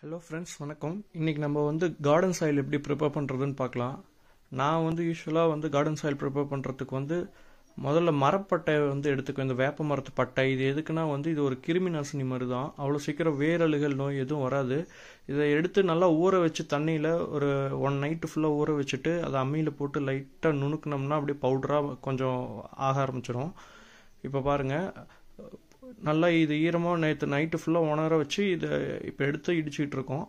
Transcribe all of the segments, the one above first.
Hello friends, வணக்கம். இன்றைக்கி நம்ம கார்டன் சாயில் எப்படி ப்ரிப்பேர் பண்ணுறதுன்னு பார்க்கலாம். நான் யூஸ்வலாக கார்டன் சாயில் ப்ரிப்பேர் பண்ணுறதுக்கு முதல்ல மரப்பட்டை எடுத்துக்குவேன். இந்த வேப்ப மரத்து பட்டை. இது எதுக்குன்னா இது ஒரு கிருமி நாசினி மாதிரி தான். அவ்வளோ சீக்கிரம் வேரழுகல் நோய் எதுவும் வராது. இதை எடுத்து நல்லா ஊற வச்சு தண்ணியில் ஒரு 1 நைட்டு ஃபுல்லாக ஊற வச்சுட்டு அதை அம்மியில் போட்டு லைட்டாக நுணுக்கினோம்னா அப்படியே பவுடராக கொஞ்சம் ஆக ஆரம்பிச்சிடும். இப்போ பாருங்கள், நல்லா இது ஈரமாக நேற்று நைட்டு ஃபுல்லாக உணர வச்சு இதை இப்போ எடுத்து இடிச்சிக்கிட்டு இருக்கோம்.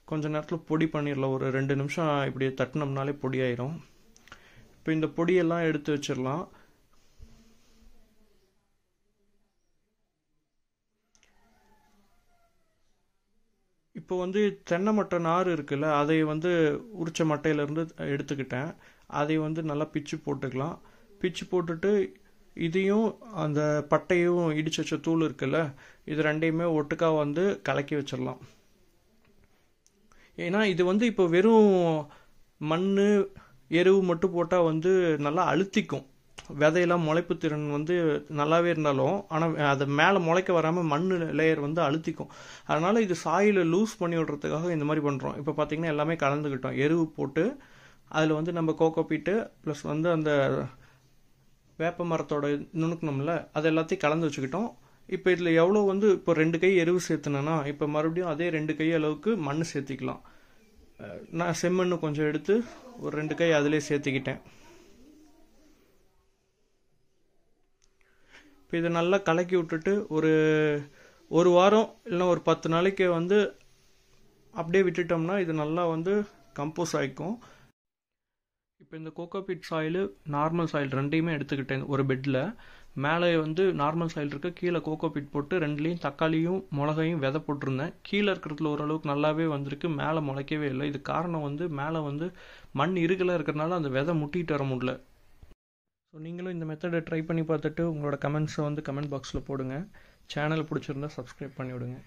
கொஞ்சம் நேரத்தில் பொடி பண்ணிடலாம். ஒரு 2 நிமிஷம் இப்படி தட்டினோம்னாலே பொடி ஆயிரும். இப்போ இந்த பொடியெல்லாம் எடுத்து வச்சிடலாம். இப்போ தென்னை மட்டை நார் இருக்குல்ல, அதை உரிச்ச மட்டையிலேருந்து எடுத்துக்கிட்டேன். அதை நல்லா பிச்சு போட்டுக்கலாம். பிச்சு போட்டுட்டு இதையும் அந்த பட்டையும் இடிச்சு வச்ச தூள் இருக்குல்ல, இது ரெண்டையுமே ஒட்டுக்கா கலக்கி வச்சிடலாம். ஏன்னா இது இப்போ வெறும் மண் எருவு மட்டும் போட்டால் நல்லா அழுத்திக்கும். விதையெல்லாம் முளைப்பு திறன் நல்லாவே இருந்தாலும் ஆனால் அதை மேலே முளைக்க வராமல் மண் லேயர் அழுத்திக்கும். அதனால் இது சாயிலை லூஸ் பண்ணி விடுறதுக்காக இந்த மாதிரி பண்ணுறோம். இப்போ பார்த்திங்கன்னா எல்லாமே கலந்துக்கிட்டோம். எருவு போட்டு அதில் நம்ம கோகோபீட்டு ப்ளஸ் அந்த வேப்ப மரத்தோட நுணுக்கணும்ல, அது எல்லாத்தையும் கலந்து வச்சுக்கிட்டோம். இப்போ இதில் எவ்வளோ இப்போ 2 கை எருவு சேர்த்துனேன்னா இப்போ மறுபடியும் அதே 2 கை அளவுக்கு மண் சேர்த்திக்கலாம். நான் செம்மண்ணு கொஞ்சம் எடுத்து ஒரு 2 கை அதிலே சேர்த்துக்கிட்டேன். இப்போ இதை நல்லா கலக்கி விட்டுட்டு ஒரு வாரம் இல்லைன்னா ஒரு 10 நாளைக்கு அப்படியே விட்டுட்டோம்னா இது நல்லா கம்போஸ் ஆகிக்கும். இப்போ இந்த கோகோபீட் சாயில் நார்மல் சாயில் ரெண்டையுமே எடுத்துக்கிட்டேன். ஒரு பெட்டில் மேலே நார்மல் சாயில் இருக்க, கீழே கோகோபீட் போட்டு 2லையும் தக்காளியும் மிளகையும் விதை போட்டிருந்தேன். கீழே இருக்கிறதுல ஓரளவுக்கு நல்லாவே வந்திருக்கு, மேலே முளைக்கவே இல்லை. இது காரணம் மேலே மண் இருக்கலாக இருக்கிறனால அந்த விதை முட்டிகிட்டு வர முடியல. ஸோ நீங்களும் இந்த மெத்தடை ட்ரை பண்ணி பார்த்துட்டு உங்களோட கமெண்ட்ஸை கமெண்ட் பாக்ஸில் போடுங்க. சேனல் பிடிச்சிருந்தா சப்ஸ்கிரைப் பண்ணிவிடுங்க.